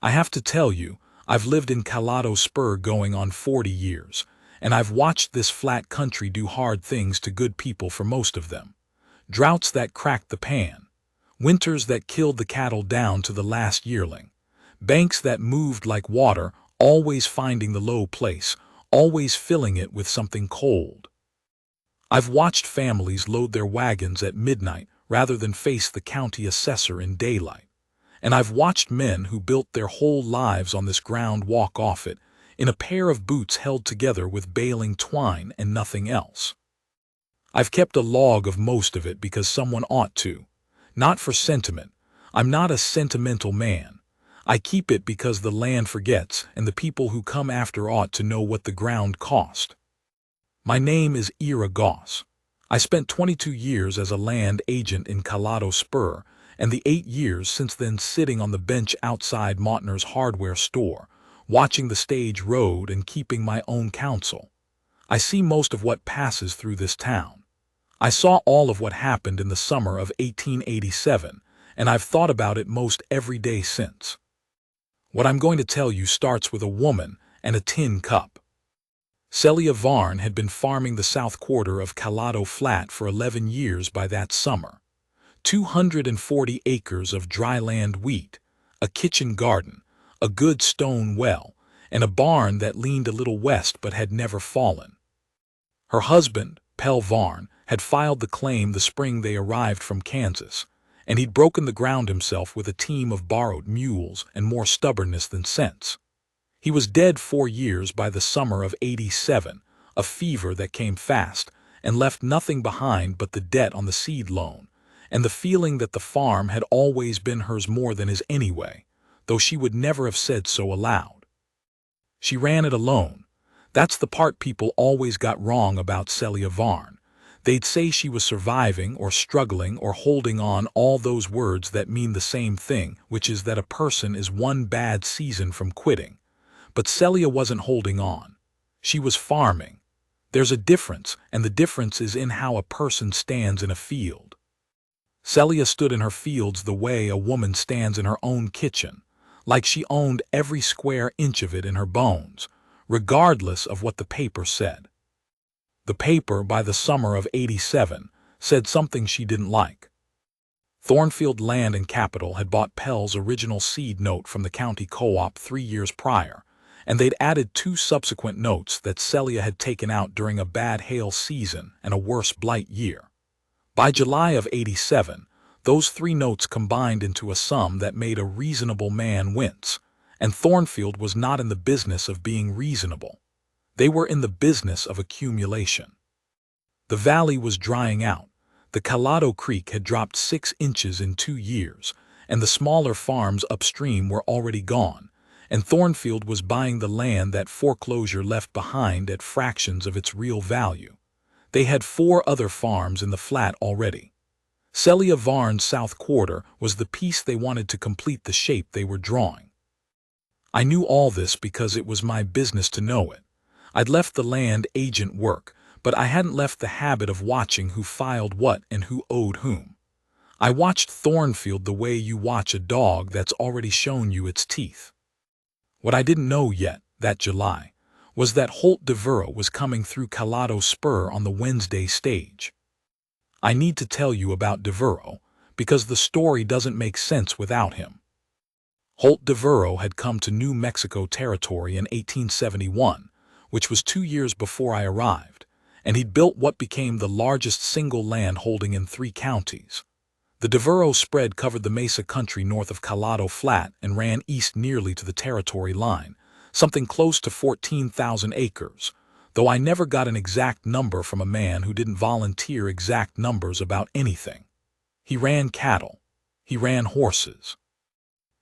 I have to tell you, I've lived in Colorado Spur going on 40 years, and I've watched this flat country do hard things to good people for most of them. Droughts that cracked the pan, winters that killed the cattle down to the last yearling, banks that moved like water, always finding the low place, always filling it with something cold. I've watched families load their wagons at midnight rather than face the county assessor in daylight. And I've watched men who built their whole lives on this ground walk off it in a pair of boots held together with baling twine and nothing else. I've kept a log of most of it because someone ought to. Not for sentiment. I'm not a sentimental man. I keep it because the land forgets and the people who come after ought to know what the ground cost. My name is Ira Goss. I spent 22 years as a land agent in Colorado Spur, and the 8 years since then sitting on the bench outside Mautner's hardware store, watching the stage road and keeping my own counsel. I see most of what passes through this town. I saw all of what happened in the summer of 1887, and I've thought about it most every day since. What I'm going to tell you starts with a woman and a tin cup. Celia Varn had been farming the south quarter of Colorado Flat for 11 years by that summer. 240 acres of dryland wheat, a kitchen garden, a good stone well, and a barn that leaned a little west but had never fallen. Her husband, Pell Varn, had filed the claim the spring they arrived from Kansas, and he'd broken the ground himself with a team of borrowed mules and more stubbornness than sense. He was dead 4 years by the summer of '87, a fever that came fast and left nothing behind but the debt on the seed loan, and the feeling that the farm had always been hers more than his anyway, though she would never have said so aloud. She ran it alone. That's the part people always got wrong about Celia Varn. They'd say she was surviving or struggling or holding on, all those words that mean the same thing, which is that a person is one bad season from quitting. But Celia wasn't holding on. She was farming. There's a difference, and the difference is in how a person stands in a field. Celia stood in her fields the way a woman stands in her own kitchen, like she owned every square inch of it in her bones, regardless of what the paper said. The paper, by the summer of '87, said something she didn't like. Thornfield Land and Capital had bought Pell's original seed note from the county co-op 3 years prior, and they'd added 2 subsequent notes that Celia had taken out during a bad hail season and a worse blight year. By July of '87, those 3 notes combined into a sum that made a reasonable man wince, and Thornfield was not in the business of being reasonable. They were in the business of accumulation. The valley was drying out. The Colorado Creek had dropped 6 inches in 2 years, and the smaller farms upstream were already gone, and Thornfield was buying the land that foreclosure left behind at fractions of its real value. They had 4 other farms in the flat already. Celia Varn's south quarter was the piece they wanted to complete the shape they were drawing. I knew all this because it was my business to know it. I'd left the land agent work, but I hadn't left the habit of watching who filed what and who owed whom. I watched Thornfield the way you watch a dog that's already shown you its teeth. What I didn't know yet, that July, was that Holt Devereux was coming through Colorado Spur on the Wednesday stage. I need to tell you about Devereux, because the story doesn't make sense without him. Holt Devereux had come to New Mexico Territory in 1871, which was 2 years before I arrived, and he'd built what became the largest single land holding in 3 counties. The Devereux spread covered the mesa country north of Colorado Flat and ran east nearly to the territory line, something close to 14,000 acres, though I never got an exact number from a man who didn't volunteer exact numbers about anything. He ran cattle. He ran horses.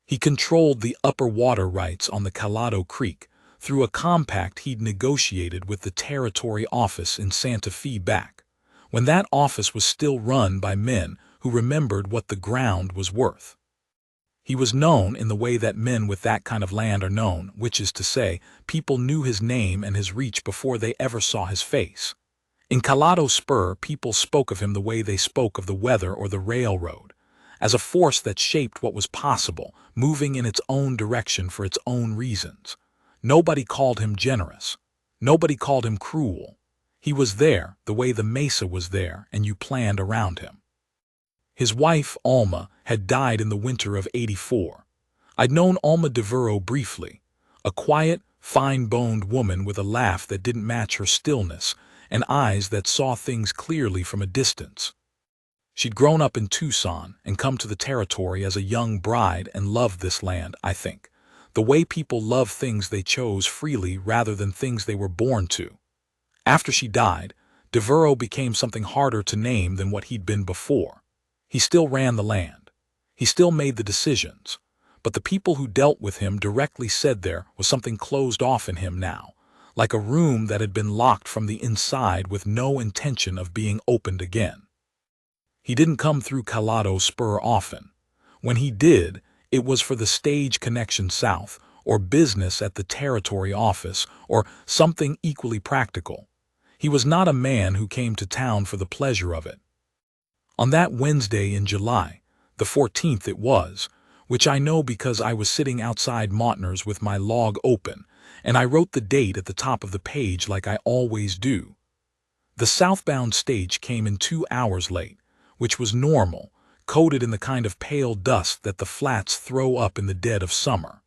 He controlled the upper water rights on the Colorado Creek through a compact he'd negotiated with the Territory office in Santa Fe back, when that office was still run by men who remembered what the ground was worth. He was known in the way that men with that kind of land are known, which is to say, people knew his name and his reach before they ever saw his face. In Colorado Spur, people spoke of him the way they spoke of the weather or the railroad, as a force that shaped what was possible, moving in its own direction for its own reasons. Nobody called him generous. Nobody called him cruel. He was there the way the mesa was there, and you planned around him. His wife, Alma, had died in the winter of '84. I'd known Alma Devereaux briefly, a quiet, fine-boned woman with a laugh that didn't match her stillness, and eyes that saw things clearly from a distance. She'd grown up in Tucson and come to the territory as a young bride and loved this land, I think. The way people love things they chose freely rather than things they were born to. After she died, Devereaux became something harder to name than what he'd been before. He still ran the land. He still made the decisions. But the people who dealt with him directly said there was something closed off in him now, like a room that had been locked from the inside with no intention of being opened again. He didn't come through Colorado Spur often. When he did, it was for the stage connection south, or business at the territory office, or something equally practical. He was not a man who came to town for the pleasure of it. On that Wednesday in July, the 14th it was, which I know because I was sitting outside Mautner's with my log open, and I wrote the date at the top of the page like I always do. The southbound stage came in 2 hours late, which was normal, coated in the kind of pale dust that the flats throw up in the dead of summer.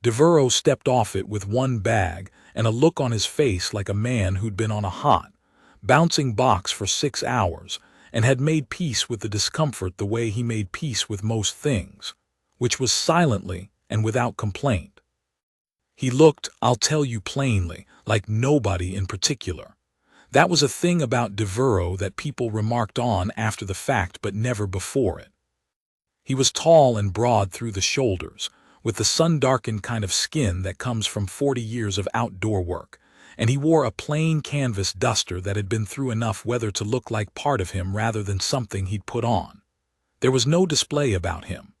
Devereaux stepped off it with one bag and a look on his face like a man who'd been on a hot, bouncing box for 6 hours and had made peace with the discomfort the way he made peace with most things, which was silently and without complaint. He looked, I'll tell you plainly, like nobody in particular. That was a thing about Devereaux that people remarked on after the fact but never before it. He was tall and broad through the shoulders, with the sun-darkened kind of skin that comes from 40 years of outdoor work, and he wore a plain canvas duster that had been through enough weather to look like part of him rather than something he'd put on. There was no display about him.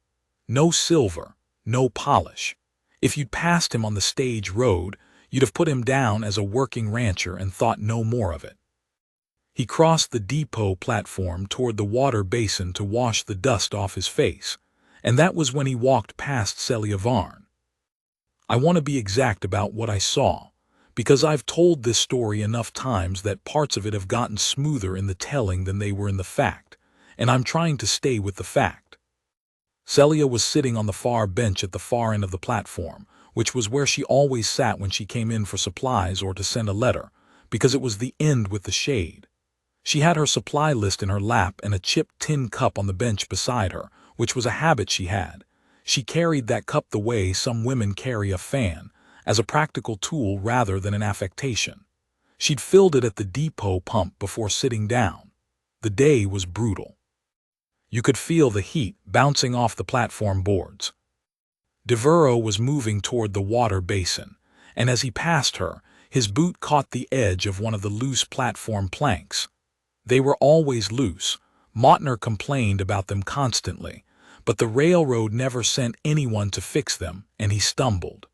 No silver, no polish. If you'd passed him on the stage road, you'd have put him down as a working rancher and thought no more of it. He crossed the depot platform toward the water basin to wash the dust off his face, and that was when he walked past Celia Varn. I want to be exact about what I saw, because I've told this story enough times that parts of it have gotten smoother in the telling than they were in the fact, and I'm trying to stay with the fact. Celia was sitting on the far bench at the far end of the platform, which was where she always sat when she came in for supplies or to send a letter, because it was the end with the shade. She had her supply list in her lap and a chipped tin cup on the bench beside her, which was a habit she had. She carried that cup the way some women carry a fan, as a practical tool rather than an affectation. She'd filled it at the depot pump before sitting down. The day was brutal. You could feel the heat bouncing off the platform boards. Devereaux was moving toward the water basin, and as he passed her, his boot caught the edge of one of the loose platform planks. They were always loose. Mautner complained about them constantly, but the railroad never sent anyone to fix them, and he stumbled.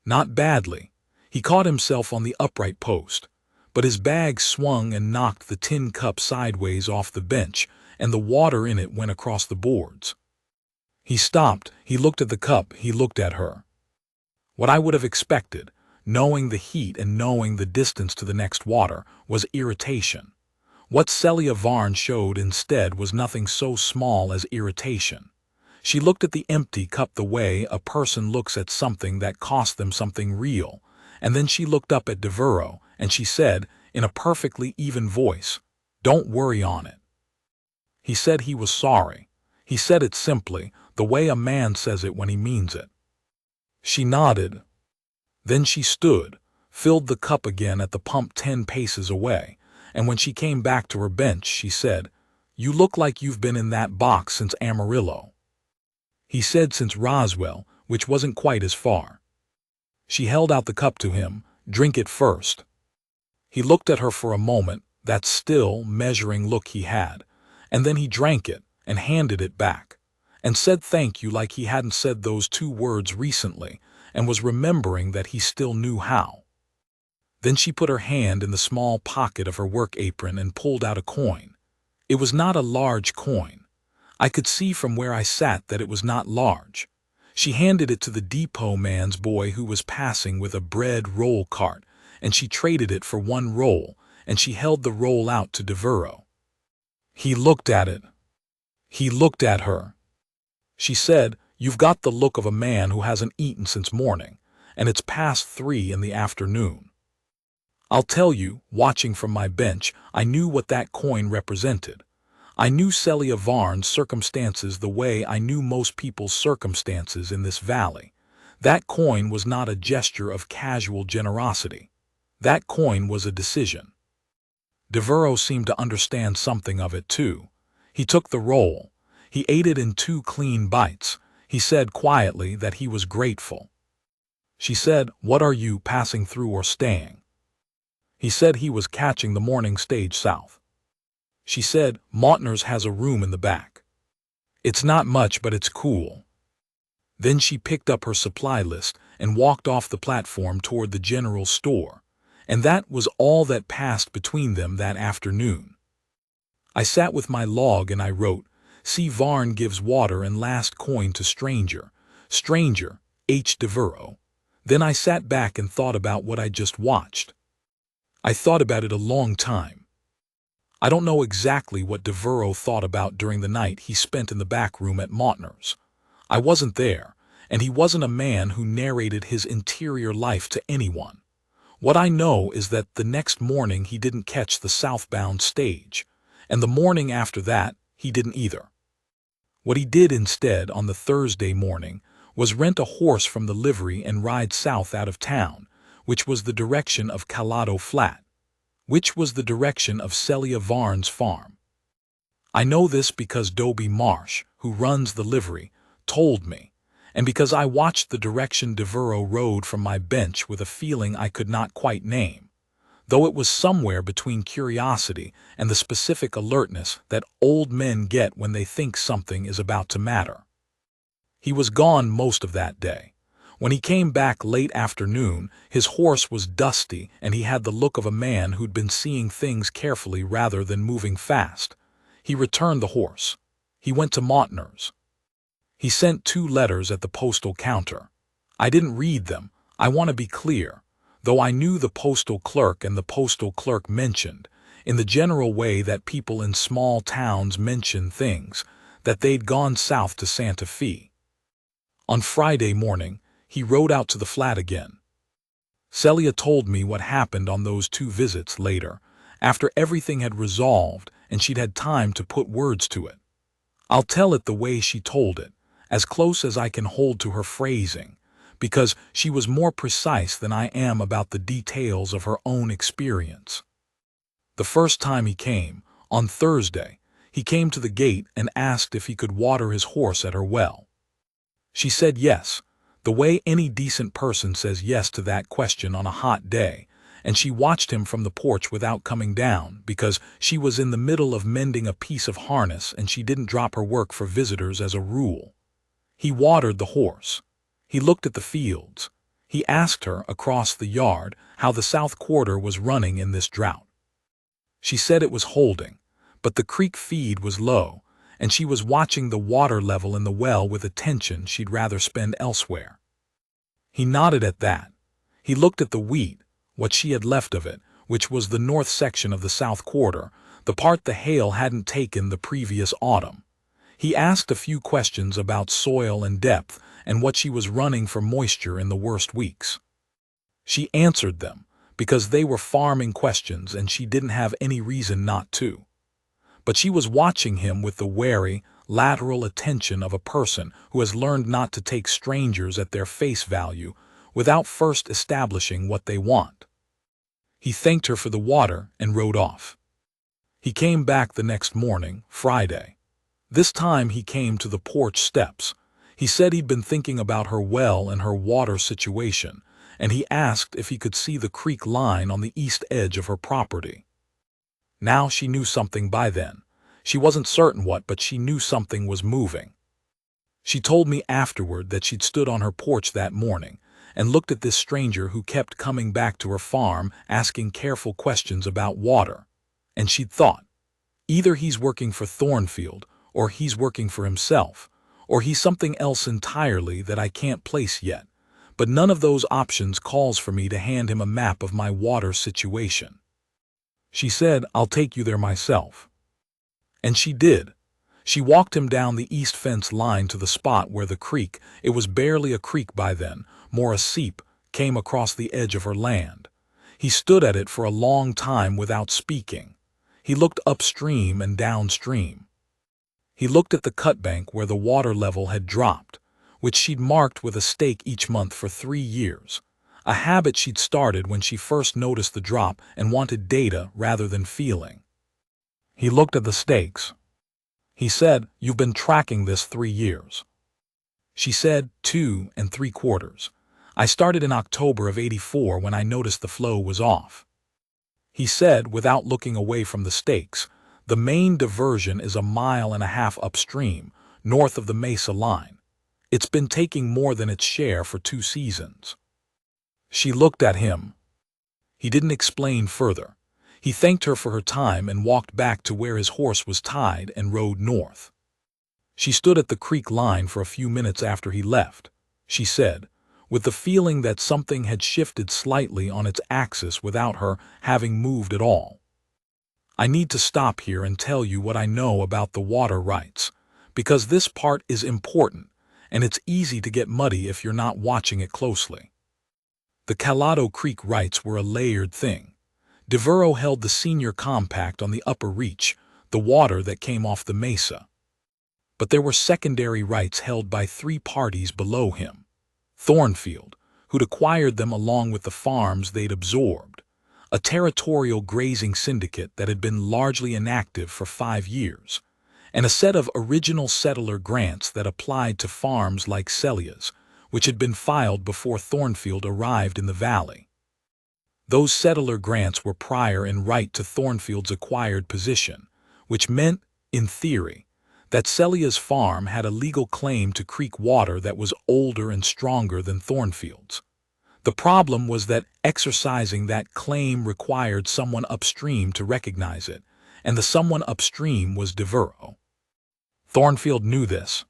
Not badly. He caught himself on the upright post, but his bag swung and knocked the tin cup sideways off the bench, and the water in it went across the boards. He stopped, he looked at the cup, he looked at her. What I would have expected, knowing the heat and knowing the distance to the next water, was irritation. What Celia Varn showed instead was nothing so small as irritation. She looked at the empty cup the way a person looks at something that cost them something real, and then she looked up at Devereaux, and she said, in a perfectly even voice, "Don't worry on it." He said he was sorry. He said it simply, the way a man says it when he means it. She nodded. Then she stood, filled the cup again at the pump 10 paces away, and when she came back to her bench, she said, "You look like you've been in that box since Amarillo." He said since Roswell, which wasn't quite as far. She held out the cup to him. "Drink it first." He looked at her for a moment, that still, measuring look he had, and then he drank it and handed it back, and said thank you like he hadn't said those 2 words recently, and was remembering that he still knew how. Then she put her hand in the small pocket of her work apron and pulled out a coin. It was not a large coin. I could see from where I sat that it was not large. She handed it to the depot man's boy who was passing with a bread roll cart, and she traded it for one roll, and she held the roll out to Devereaux. He looked at it. He looked at her. She said, "You've got the look of a man who hasn't eaten since morning, and it's past 3 in the afternoon." I'll tell you, watching from my bench, I knew what that coin represented. I knew Celia Varne's circumstances the way I knew most people's circumstances in this valley. That coin was not a gesture of casual generosity. That coin was a decision. Devereaux seemed to understand something of it, too. He took the roll. He ate it in 2 clean bites. He said quietly that he was grateful. She said, "What are you, passing through or staying?" He said he was catching the morning stage south. She said, "Mautner's has a room in the back. It's not much, but it's cool." Then she picked up her supply list and walked off the platform toward the general store, and that was all that passed between them that afternoon. I sat with my log and I wrote, "C. Varne gives water and last coin to stranger. Stranger, H. Devereaux." Then I sat back and thought about what I just watched. I thought about it a long time. I don't know exactly what Devereaux thought about during the night he spent in the back room at Mautner's. I wasn't there, and he wasn't a man who narrated his interior life to anyone. What I know is that the next morning he didn't catch the southbound stage, and the morning after that he didn't either. What he did instead on the Thursday morning was rent a horse from the livery and ride south out of town, which was the direction of Calado Flat, which was the direction of Celia Varne's farm. I know this because Dobie Marsh, who runs the livery, told me, and because I watched the direction Devereaux rode from my bench with a feeling I could not quite name, though it was somewhere between curiosity and the specific alertness that old men get when they think something is about to matter. He was gone most of that day. When he came back late afternoon, his horse was dusty and he had the look of a man who'd been seeing things carefully rather than moving fast. He returned the horse. He went to Mautner's. He sent 2 letters at the postal counter. I didn't read them, I want to be clear, though I knew the postal clerk, and the postal clerk mentioned, in the general way that people in small towns mention things, that they'd gone south to Santa Fe. On Friday morning, he rode out to the flat again. Celia told me what happened on those 2 visits later, after everything had resolved and she'd had time to put words to it. I'll tell it the way she told it, as close as I can hold to her phrasing, because she was more precise than I am about the details of her own experience. The first time he came, on Thursday, he came to the gate and asked if he could water his horse at her well. She said yes, the way any decent person says yes to that question on a hot day, and she watched him from the porch without coming down because she was in the middle of mending a piece of harness and she didn't drop her work for visitors as a rule. He watered the horse. He looked at the fields. He asked her across the yard how the south quarter was running in this drought. She said it was holding, but the creek feed was low, and she was watching the water level in the well with attention she'd rather spend elsewhere. He nodded at that. He looked at the wheat, what she had left of it, which was the north section of the south quarter, the part the hail hadn't taken the previous autumn. He asked a few questions about soil and depth and what she was running for moisture in the worst weeks. She answered them, because they were farming questions and she didn't have any reason not to. But she was watching him with the wary, lateral attention of a person who has learned not to take strangers at their face value without first establishing what they want. He thanked her for the water and rode off. He came back the next morning, Friday. This time he came to the porch steps. He said he'd been thinking about her well and her water situation, and he asked if he could see the creek line on the east edge of her property. Now she knew something by then. She wasn't certain what, but she knew something was moving. She told me afterward that she'd stood on her porch that morning and looked at this stranger who kept coming back to her farm asking careful questions about water, and she'd thought, either he's working for Thornfield or he's working for himself, or he's something else entirely that I can't place yet, but none of those options calls for me to hand him a map of my water situation. She said, I'll take you there myself. And she did. She walked him down the east fence line to the spot where the creek, it was barely a creek by then, more a seep, came across the edge of her land. He stood at it for a long time without speaking. He looked upstream and downstream. He looked at the cutbank where the water level had dropped, which she'd marked with a stake each month for 3 years, a habit she'd started when she first noticed the drop and wanted data rather than feeling. He looked at the stakes. He said, You've been tracking this 3 years. She said, 2 3/4. I started in October of '84 when I noticed the flow was off. He said, without looking away from the stakes, the main diversion is 1.5 miles upstream, north of the Mesa line. It's been taking more than its share for 2 seasons. She looked at him. He didn't explain further. He thanked her for her time and walked back to where his horse was tied and rode north. She stood at the creek line for a few minutes after he left, she said, with the feeling that something had shifted slightly on its axis without her having moved at all. I need to stop here and tell you what I know about the water rights, because this part is important, and it's easy to get muddy if you're not watching it closely. The Colorado Creek rights were a layered thing. Devereaux held the senior compact on the upper reach, the water that came off the mesa. But there were secondary rights held by 3 parties below him. Thornfield, who'd acquired them along with the farms they'd absorbed, a territorial grazing syndicate that had been largely inactive for 5 years, and a set of original settler grants that applied to farms like Celia's, which had been filed before Thornfield arrived in the valley. Those settler grants were prior in right to Thornfield's acquired position, which meant, in theory, that Celia's farm had a legal claim to creek water that was older and stronger than Thornfield's. The problem was that exercising that claim required someone upstream to recognize it, and the someone upstream was Devereaux. Thornfield knew this.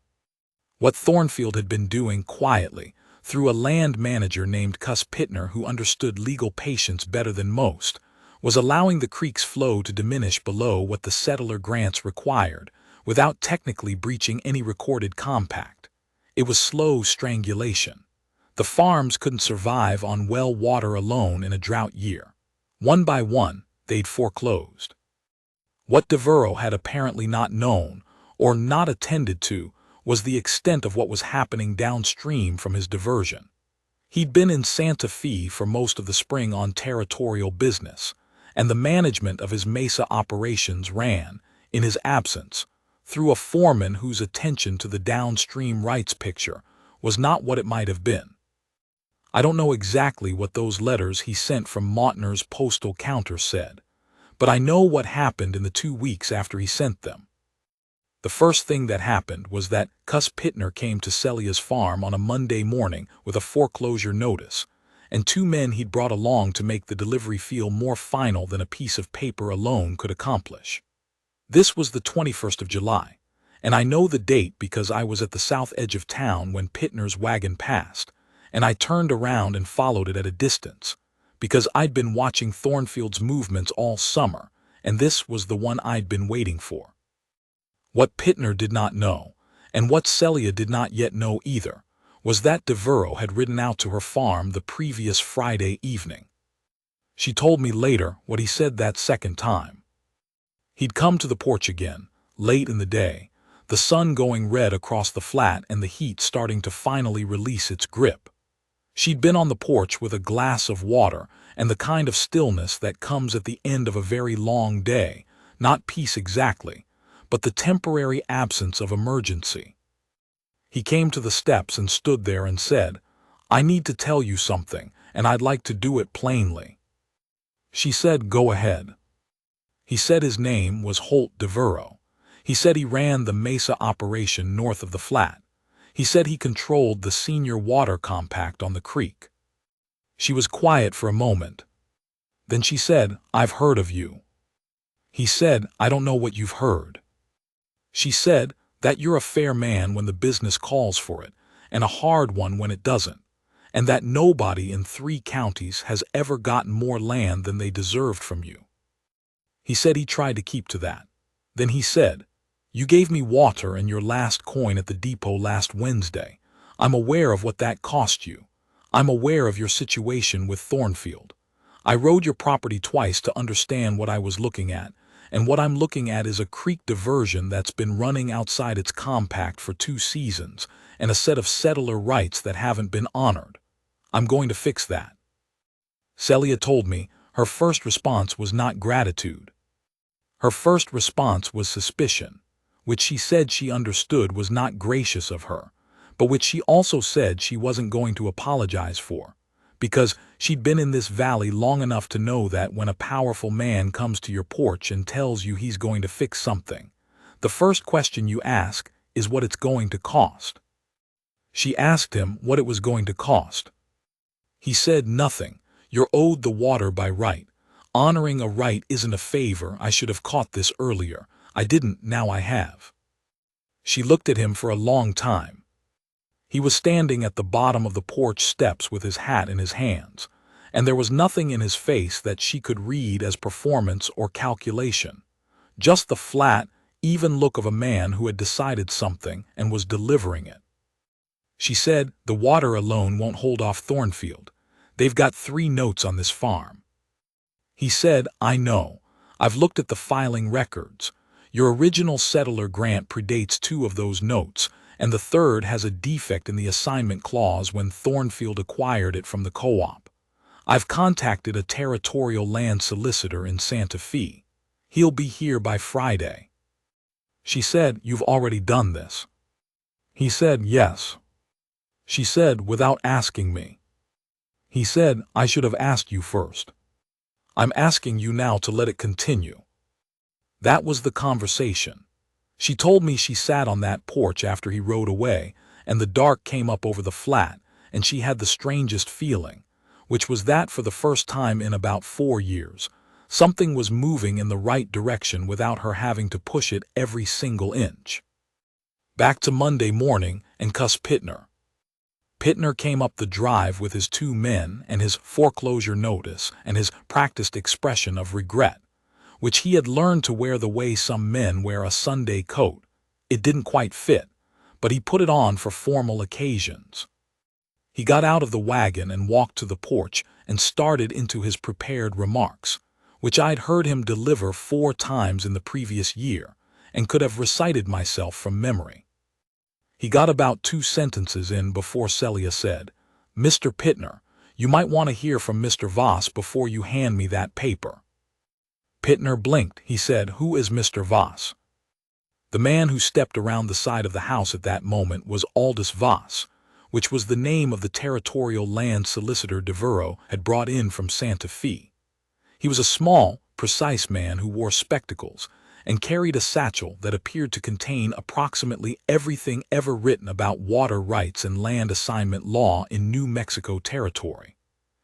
What Thornfield had been doing quietly, through a land manager named Cuss Pittner who understood legal patience better than most, was allowing the creek's flow to diminish below what the settler grants required, without technically breaching any recorded compact. It was slow strangulation. The farms couldn't survive on well water alone in a drought year. One by one, they'd foreclosed. What Devereaux had apparently not known, or not attended to, was the extent of what was happening downstream from his diversion. He'd been in Santa Fe for most of the spring on territorial business, and the management of his Mesa operations ran, in his absence, through a foreman whose attention to the downstream rights picture was not what it might have been. I don't know exactly what those letters he sent from Mautner's postal counter said, but I know what happened in the 2 weeks after he sent them. The first thing that happened was that Cuss Pittner came to Celia's farm on a Monday morning with a foreclosure notice, and 2 men he'd brought along to make the delivery feel more final than a piece of paper alone could accomplish. This was the 21st of July, and I know the date because I was at the south edge of town when Pittner's wagon passed, and I turned around and followed it at a distance, because I'd been watching Thornfield's movements all summer, and this was the one I'd been waiting for. What Pittner did not know, and what Celia did not yet know either, was that Devereaux had ridden out to her farm the previous Friday evening. She told me later what he said that second time. He'd come to the porch again, late in the day, the sun going red across the flat and the heat starting to finally release its grip. She'd been on the porch with a glass of water and the kind of stillness that comes at the end of a very long day, not peace exactly, but the temporary absence of emergency. He came to the steps and stood there and said, "I need to tell you something, and I'd like to do it plainly." She said, "Go ahead." He said his name was Holt Devereaux. He said he ran the Mesa operation north of the flat. He said he controlled the senior water compact on the creek. She was quiet for a moment. Then she said, "I've heard of you." He said, "I don't know what you've heard." She said, that you're a fair man when the business calls for it, and a hard one when it doesn't, and that nobody in 3 counties has ever gotten more land than they deserved from you. He said he tried to keep to that. Then he said, "You gave me water and your last coin at the depot last Wednesday. I'm aware of what that cost you. I'm aware of your situation with Thornfield. I rode your property twice to understand what I was looking at, and what I'm looking at is a creek diversion that's been running outside its compact for 2 seasons, and a set of settler rights that haven't been honored. I'm going to fix that." Celia told me her first response was not gratitude. Her first response was suspicion, which she said she understood was not gracious of her, but which she also said she wasn't going to apologize for, because she'd been in this valley long enough to know that when a powerful man comes to your porch and tells you he's going to fix something, the first question you ask is what it's going to cost. She asked him what it was going to cost. He said nothing. "You're owed the water by right. Honoring a right isn't a favor. I should have caught this earlier. I didn't, now I have." She looked at him for a long time. He was standing at the bottom of the porch steps with his hat in his hands, and there was nothing in his face that she could read as performance or calculation, just the flat, even look of a man who had decided something and was delivering it. She said, "The water alone won't hold off Thornfield. They've got 3 notes on this farm." He said, "I know. I've looked at the filing records. Your original settler grant predates 2 of those notes, and the 3rd has a defect in the assignment clause when Thornfield acquired it from the co-op. I've contacted a territorial land solicitor in Santa Fe. He'll be here by Friday." She said, "You've already done this?" He said, "Yes." She said, "Without asking me?" He said, "I should have asked you first. I'm asking you now to let it continue." That was the conversation. She told me she sat on that porch after he rode away, and the dark came up over the flat, and she had the strangest feeling, which was that for the first time in about 4 years, something was moving in the right direction without her having to push it every single inch. Back to Monday morning and cuss Pittner. Pittner came up the drive with his 2 men and his foreclosure notice and his practiced expression of regret, which he had learned to wear the way some men wear a Sunday coat. It didn't quite fit, but he put it on for formal occasions. He got out of the wagon and walked to the porch and started into his prepared remarks, which I'd heard him deliver 4 times in the previous year and could have recited myself from memory. He got about 2 sentences in before Celia said, "Mr. Pittner, you might want to hear from Mr. Voss before you hand me that paper." Pittner blinked. He said, "Who is Mr. Voss?" The man who stepped around the side of the house at that moment was Aldous Voss, which was the name of the territorial land solicitor Devereaux had brought in from Santa Fe. He was a small, precise man who wore spectacles and carried a satchel that appeared to contain approximately everything ever written about water rights and land assignment law in New Mexico territory.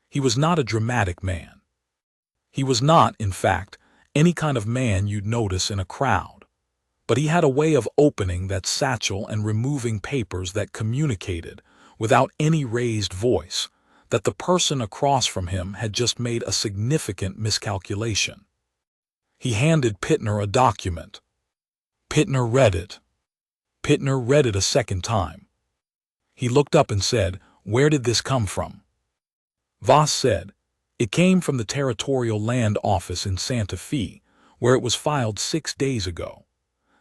He was not a dramatic man. He was not, in fact, any kind of man you'd notice in a crowd. But he had a way of opening that satchel and removing papers that communicated, without any raised voice, that the person across from him had just made a significant miscalculation. He handed Pittner a document. Pittner read it. Pittner read it a second time. He looked up and said, "Where did this come from?" Voss said, "It came from the Territorial Land Office in Santa Fe, where it was filed 6 days ago.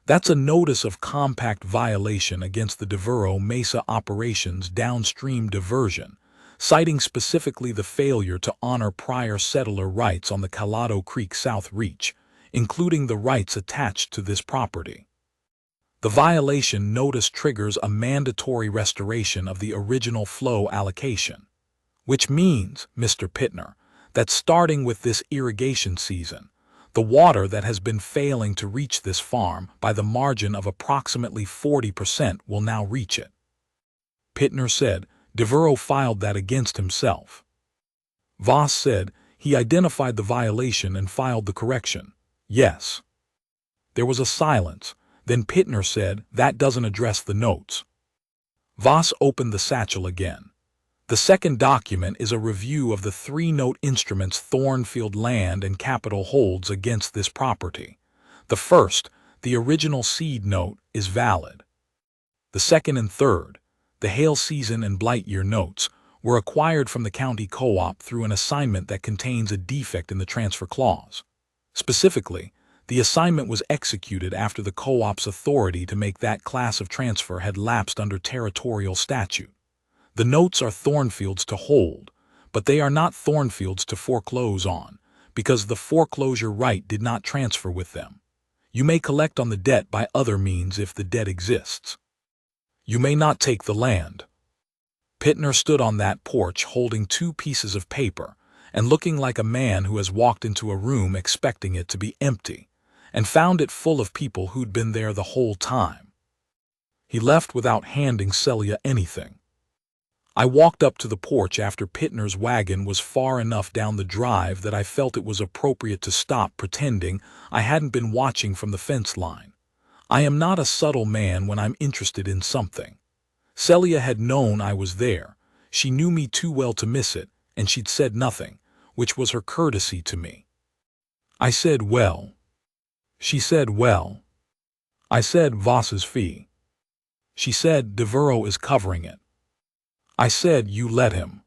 That's a notice of compact violation against the Devereaux Mesa Operations downstream diversion, citing specifically the failure to honor prior settler rights on the Calado Creek South Reach, including the rights attached to this property. The violation notice triggers a mandatory restoration of the original flow allocation, which means, Mr. Pittner, that starting with this irrigation season, the water that has been failing to reach this farm by the margin of approximately 40% will now reach it." Pittner said, "Devereaux filed that against himself." Voss said, "He identified the violation and filed the correction." "Yes." There was a silence. Then Pittner said, "That doesn't address the notes." Voss opened the satchel again. The second document is a review of the 3-note instruments Thornfield Land and Capital holds against this property. The first, the original seed note, is valid. The second and third, the hail season and blight year notes, were acquired from the county co-op through an assignment that contains a defect in the transfer clause. Specifically, the assignment was executed after the co-op's authority to make that class of transfer had lapsed under territorial statute. The notes are Thornfield's to hold, but they are not Thornfield's to foreclose on, because the foreclosure right did not transfer with them. You may collect on the debt by other means if the debt exists. You may not take the land. Pittner stood on that porch holding 2 pieces of paper and looking like a man who has walked into a room expecting it to be empty and found it full of people who'd been there the whole time. He left without handing Celia anything. I walked up to the porch after Pittner's wagon was far enough down the drive that I felt it was appropriate to stop, pretending I hadn't been watching from the fence line. I am not a subtle man when I'm interested in something. Celia had known I was there. She knew me too well to miss it, and she'd said nothing, which was her courtesy to me. I said, "Well." She said, "Well." I said, "Voss's fee." She said, "Devereaux is covering it." I said, "You let him."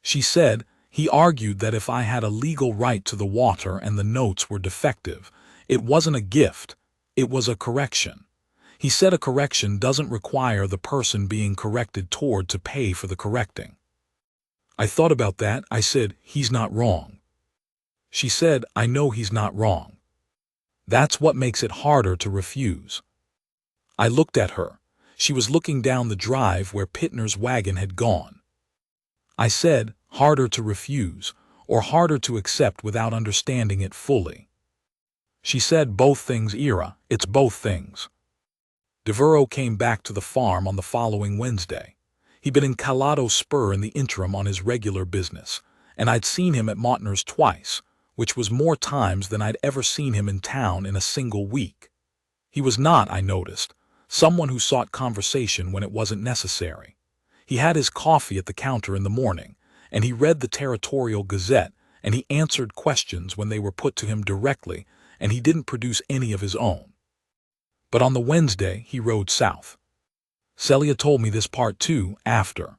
She said, "He argued that if I had a legal right to the water and the notes were defective, it wasn't a gift, it was a correction. He said a correction doesn't require the person being corrected toward to pay for the correcting." I thought about that. I said, "He's not wrong." She said, "I know he's not wrong. That's what makes it harder to refuse." I looked at her. She was looking down the drive where Pittner's wagon had gone. I said, "Harder to refuse, or harder to accept without understanding it fully?" She said, "Both things, Ira, it's both things." Devereaux came back to the farm on the following Wednesday. He'd been in Colorado Spur in the interim on his regular business, and I'd seen him at Mautner's twice, which was more times than I'd ever seen him in town in a single week. He was not, I noticed, someone who sought conversation when it wasn't necessary. He had his coffee at the counter in the morning, and he read the Territorial Gazette, and he answered questions when they were put to him directly, and he didn't produce any of his own. But on the Wednesday, he rode south. Celia told me this part too, after.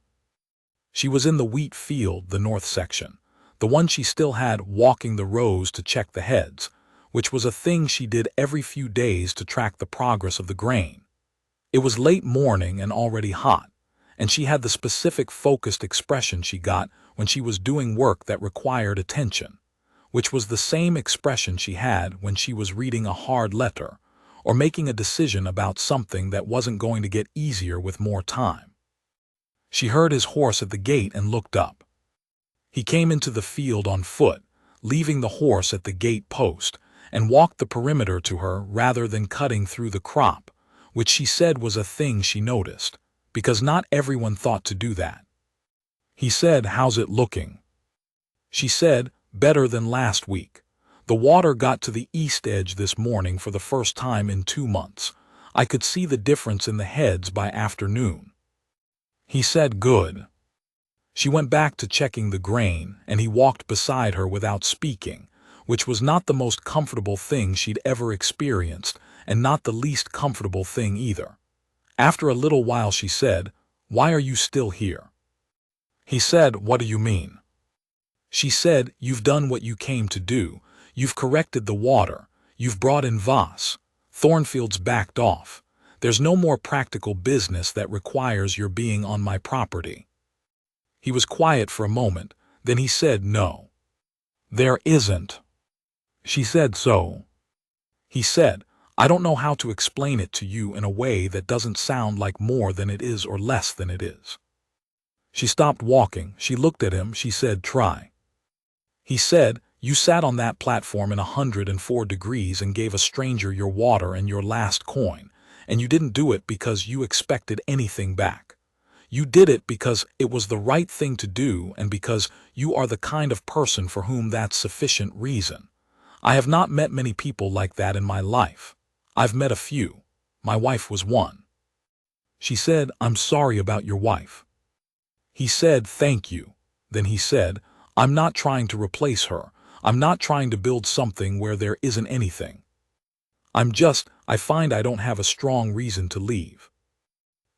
She was in the wheat field, the north section, the one she still had walking the rows to check the heads, which was a thing she did every few days to track the progress of the grain. It was late morning and already hot, and she had the specific focused expression she got when she was doing work that required attention, which was the same expression she had when she was reading a hard letter or making a decision about something that wasn't going to get easier with more time. She heard his horse at the gate and looked up. He came into the field on foot, leaving the horse at the gate post, and walked the perimeter to her rather than cutting through the crop, which she said was a thing she noticed, because not everyone thought to do that. He said, "How's it looking?" She said, "Better than last week. The water got to the east edge this morning for the first time in 2 months. I could see the difference in the heads by afternoon." He said, "Good." She went back to checking the grain, and he walked beside her without speaking, which was not the most comfortable thing she'd ever experienced, and not the least comfortable thing either. After a little while she said, "Why are you still here?" He said, "What do you mean?" She said, "You've done what you came to do. You've corrected the water. You've brought in Voss. Thornfield's backed off. There's no more practical business that requires your being on my property." He was quiet for a moment, then he said, "No. There isn't." She said, "So?" He said, "I don't know how to explain it to you in a way that doesn't sound like more than it is or less than it is." She stopped walking. She looked at him. She said, "Try." He said, "You sat on that platform in 104 degrees and gave a stranger your water and your last coin, and you didn't do it because you expected anything back. You did it because it was the right thing to do and because you are the kind of person for whom that's sufficient reason. I have not met many people like that in my life. I've met a few. My wife was one. She said, I'm sorry about your wife. He said, thank you. Then he said, I'm not trying to replace her. I'm not trying to build something where there isn't anything. I find I don't have a strong reason to leave.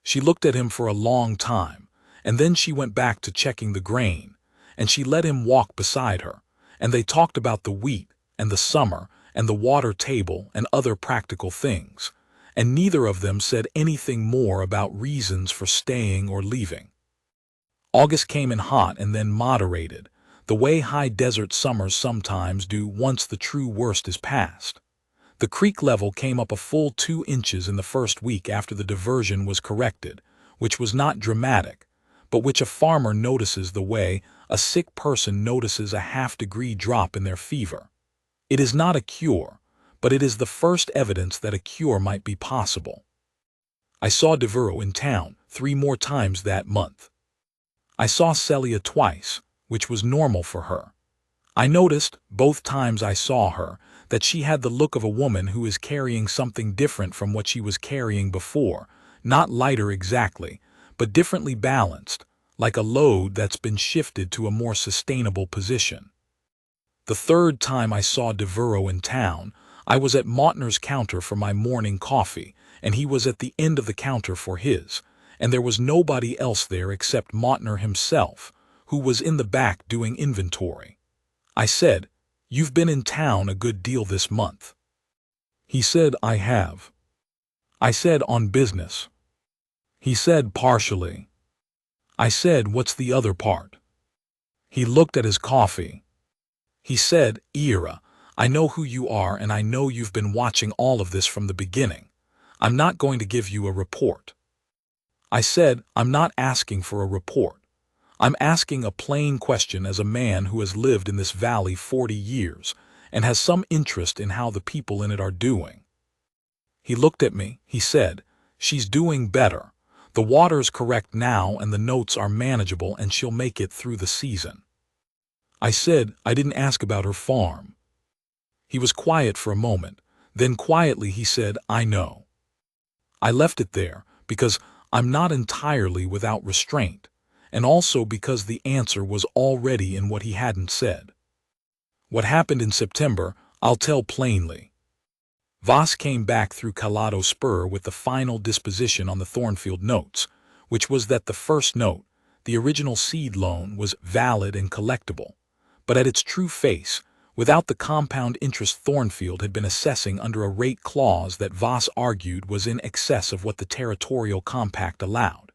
She looked at him for a long time, and then she went back to checking the grain, and she let him walk beside her, and they talked about the wheat, and the summer, and the water table, and other practical things, and neither of them said anything more about reasons for staying or leaving. August came in hot and then moderated, the way high desert summers sometimes do once the true worst is past. The creek level came up a full 2 inches in the first week after the diversion was corrected, which was not dramatic, but which a farmer notices the way a sick person notices a half-degree drop in their fever. It is not a cure, but it is the first evidence that a cure might be possible. I saw Devereaux in town 3 more times that month. I saw Celia twice, which was normal for her. I noticed, both times I saw her, that she had the look of a woman who is carrying something different from what she was carrying before, not lighter exactly, but differently balanced, like a load that's been shifted to a more sustainable position. The third time I saw Devereaux in town, I was at Mautner's counter for my morning coffee, and he was at the end of the counter for his, and there was nobody else there except Mautner himself, who was in the back doing inventory. I said, "You've been in town a good deal this month." He said, "I have." I said, "On business?" He said, "Partially." I said, "What's the other part?" He looked at his coffee. He said, "Ira, I know who you are and I know you've been watching all of this from the beginning. I'm not going to give you a report." I said, "I'm not asking for a report. I'm asking a plain question as a man who has lived in this valley 40 years and has some interest in how the people in it are doing." He looked at me. He said, "She's doing better. The water's correct now and the notes are manageable and she'll make it through the season." I said, "I didn't ask about her farm." He was quiet for a moment. Then quietly he said, "I know." I left it there because I'm not entirely without restraint, and also because the answer was already in what he hadn't said. What happened in September, I'll tell plainly. Voss came back through Colorado Spur with the final disposition on the Thornfield notes, which was that the first note, the original seed loan, was valid and collectible, but at its true face, without the compound interest Thornfield had been assessing under a rate clause that Voss argued was in excess of what the territorial compact allowed.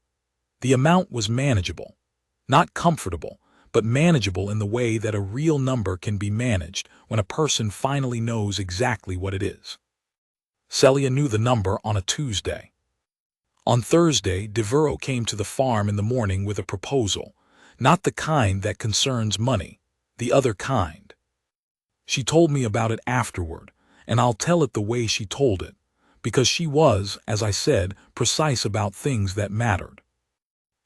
The amount was manageable. Not comfortable, but manageable in the way that a real number can be managed when a person finally knows exactly what it is. Celia knew the number on a Tuesday. On Thursday, Devereaux came to the farm in the morning with a proposal, not the kind that concerns money, the other kind. She told me about it afterward, and I'll tell it the way she told it, because she was, as I said, precise about things that mattered.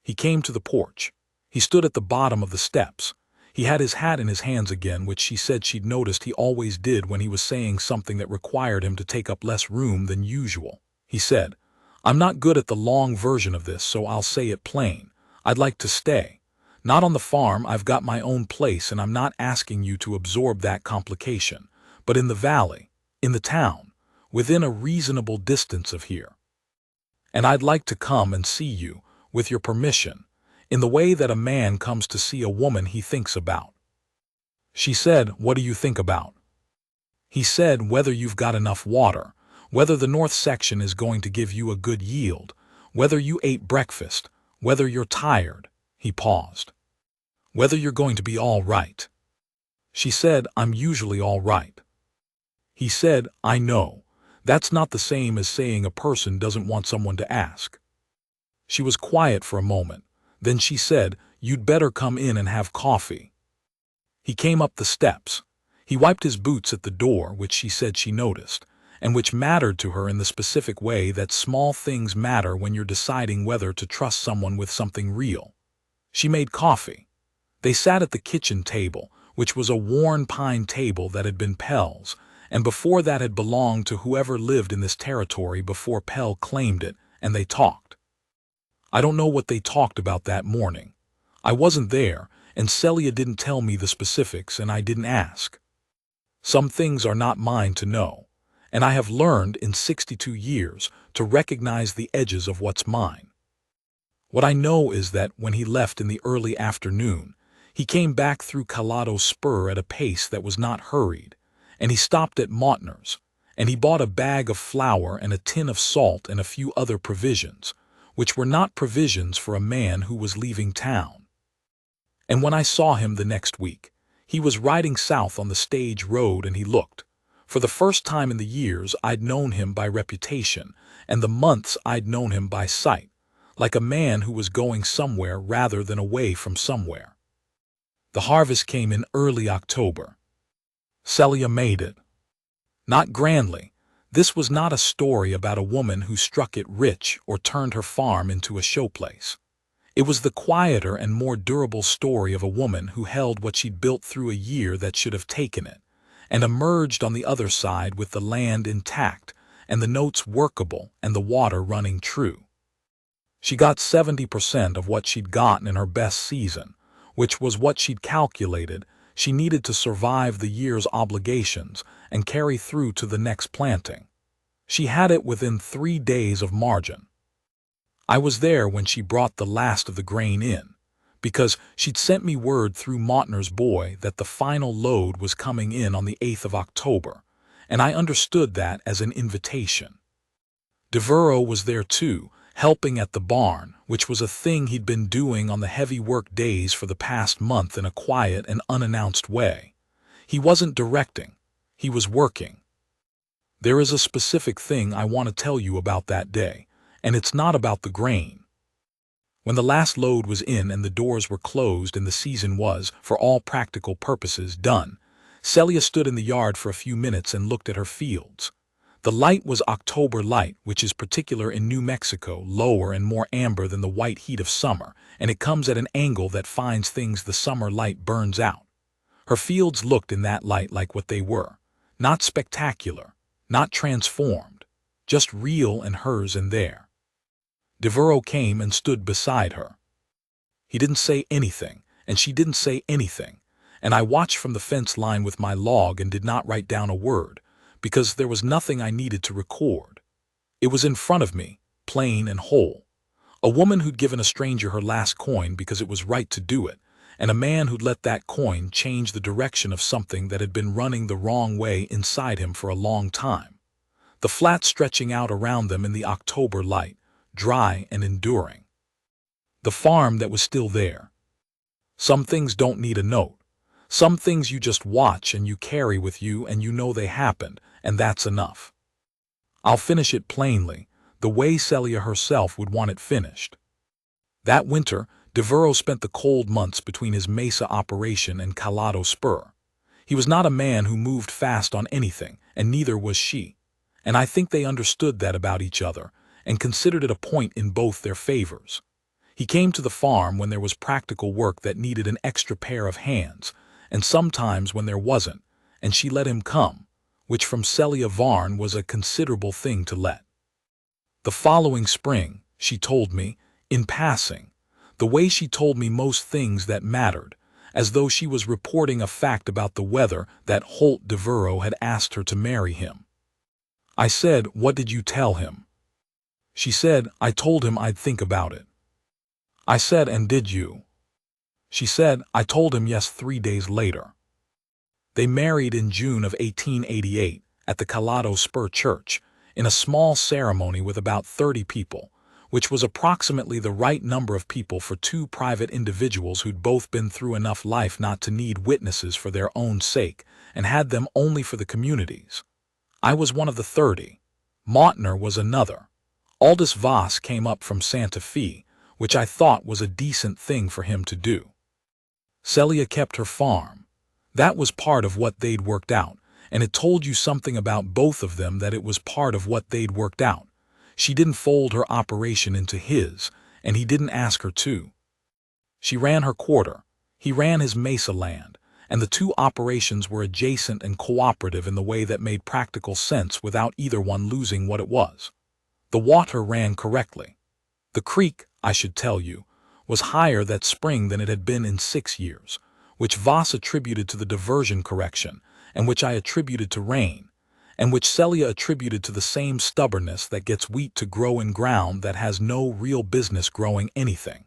He came to the porch. He stood at the bottom of the steps. He had his hat in his hands again, which she said she'd noticed he always did when he was saying something that required him to take up less room than usual. He said, "I'm not good at the long version of this, so I'll say it plain. I'd like to stay. Not on the farm, I've got my own place and I'm not asking you to absorb that complication, but in the valley, in the town, within a reasonable distance of here. And I'd like to come and see you, with your permission, in the way that a man comes to see a woman he thinks about." She said, "What do you think about?" He said, "Whether you've got enough water, whether the north section is going to give you a good yield, whether you ate breakfast, whether you're tired." He paused. "Whether you're going to be all right." She said, "I'm usually all right." He said, "I know. That's not the same as saying a person doesn't want someone to ask." She was quiet for a moment. Then she said, "You'd better come in and have coffee." He came up the steps. He wiped his boots at the door, which she said she noticed, and which mattered to her in the specific way that small things matter when you're deciding whether to trust someone with something real. She made coffee. They sat at the kitchen table, which was a worn pine table that had been Pell's, and before that had belonged to whoever lived in this territory before Pell claimed it, and they talked. I don't know what they talked about that morning. I wasn't there, and Celia didn't tell me the specifics, and I didn't ask. Some things are not mine to know, and I have learned in 62 years to recognize the edges of what's mine. What I know is that when he left in the early afternoon, he came back through Calado Spur at a pace that was not hurried, and he stopped at Mautner's, and he bought a bag of flour and a tin of salt and a few other provisions, which were not provisions for a man who was leaving town. And when I saw him the next week, he was riding south on the stage road, and he looked, for the first time in the years I'd known him by reputation and the months I'd known him by sight, like a man who was going somewhere rather than away from somewhere. The harvest came in early October. Celia made it. Not grandly. This was not a story about a woman who struck it rich or turned her farm into a showplace. It was the quieter and more durable story of a woman who held what she'd built through a year that should have taken it, and emerged on the other side with the land intact, and the notes workable, and the water running true. She got 70% of what she'd gotten in her best season, which was what she'd calculated she needed to survive the year's obligations and carry through to the next planting. She had it within 3 days of margin. I was there when she brought the last of the grain in, because she'd sent me word through Mautner's boy that the final load was coming in on the 8th of October, and I understood that as an invitation. Devereaux was there too, helping at the barn, which was a thing he'd been doing on the heavy work days for the past month in a quiet and unannounced way. He wasn't directing, he was working. There is a specific thing I want to tell you about that day, and it's not about the grain. When the last load was in and the doors were closed and the season was, for all practical purposes, done, Celia stood in the yard for a few minutes and looked at her fields. The light was October light, which is particular in New Mexico, lower and more amber than the white heat of summer, and it comes at an angle that finds things the summer light burns out. Her fields looked in that light like what they were, not spectacular, not transformed, just real and hers and there. Devereaux came and stood beside her. He didn't say anything, and she didn't say anything, and I watched from the fence line with my log and did not write down a word, because there was nothing I needed to record. It was in front of me, plain and whole. A woman who'd given a stranger her last coin because it was right to do it, and a man who'd let that coin change the direction of something that had been running the wrong way inside him for a long time. The flat stretching out around them in the October light, dry and enduring. The farm that was still there. Some things don't need a note. Some things you just watch and you carry with you and you know they happened, and that's enough. I'll finish it plainly, the way Celia herself would want it finished. That winter, Devereaux spent the cold months between his Mesa operation and Calado Spur. He was not a man who moved fast on anything, and neither was she, and I think they understood that about each other, and considered it a point in both their favors. He came to the farm when there was practical work that needed an extra pair of hands, and sometimes when there wasn't, and she let him come, which from Celia Varn was a considerable thing to let. The following spring, she told me, in passing, the way she told me most things that mattered, as though she was reporting a fact about the weather, that Holt Devereaux had asked her to marry him. I said, "What did you tell him?" She said, "I told him I'd think about it." I said, "And did you?" She said, "I told him yes 3 days later." They married in June of 1888 at the Calado Spur Church, in a small ceremony with about 30 people, which was approximately the right number of people for 2 private individuals who'd both been through enough life not to need witnesses for their own sake, and had them only for the community's. I was one of the 30. Mautner was another. Aldous Voss came up from Santa Fe, which I thought was a decent thing for him to do. Celia kept her farm. That was part of what they'd worked out, and it told you something about both of them that it was part of what they'd worked out. She didn't fold her operation into his, and he didn't ask her to. She ran her quarter. He ran his Mesa land, and the two operations were adjacent and cooperative in the way that made practical sense without either one losing what it was. The water ran correctly. The creek, I should tell you, was higher that spring than it had been in 6 years, which Voss attributed to the diversion correction, and which I attributed to rain, and which Celia attributed to the same stubbornness that gets wheat to grow in ground that has no real business growing anything.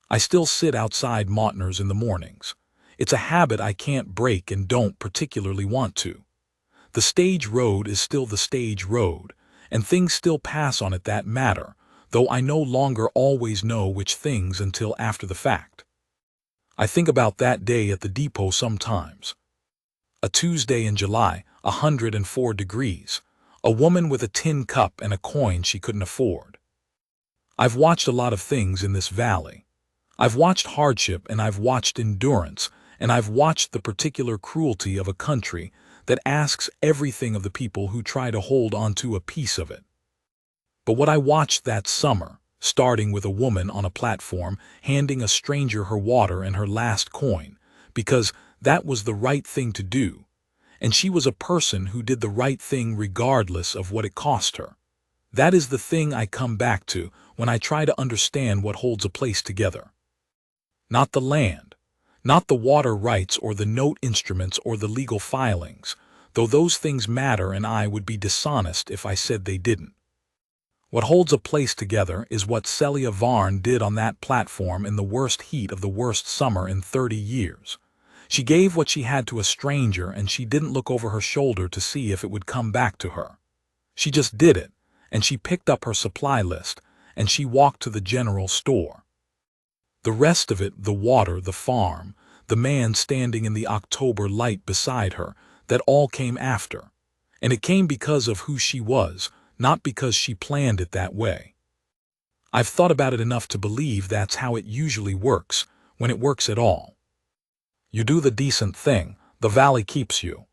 I still sit outside Mautner's in the mornings. It's a habit I can't break and don't particularly want to. The stage road is still the stage road, and things still pass on it that matter, though I no longer always know which things until after the fact. I think about that day at the depot sometimes. A Tuesday in July, 104 degrees, a woman with a tin cup and a coin she couldn't afford. I've watched a lot of things in this valley. I've watched hardship and I've watched endurance, and I've watched the particular cruelty of a country that asks everything of the people who try to hold on to a piece of it. But what I watched that summer, starting with a woman on a platform handing a stranger her water and her last coin, because that was the right thing to do, and she was a person who did the right thing regardless of what it cost her. That is the thing I come back to when I try to understand what holds a place together. Not the land, not the water rights or the note instruments or the legal filings, though those things matter and I would be dishonest if I said they didn't. What holds a place together is what Celia Varn did on that platform in the worst heat of the worst summer in 30 years. She gave what she had to a stranger and she didn't look over her shoulder to see if it would come back to her. She just did it, and she picked up her supply list, and she walked to the general store. The rest of it, the water, the farm, the man standing in the October light beside her, that all came after. And it came because of who she was, not because she planned it that way. I've thought about it enough to believe that's how it usually works, when it works at all. You do the decent thing, the valley keeps you.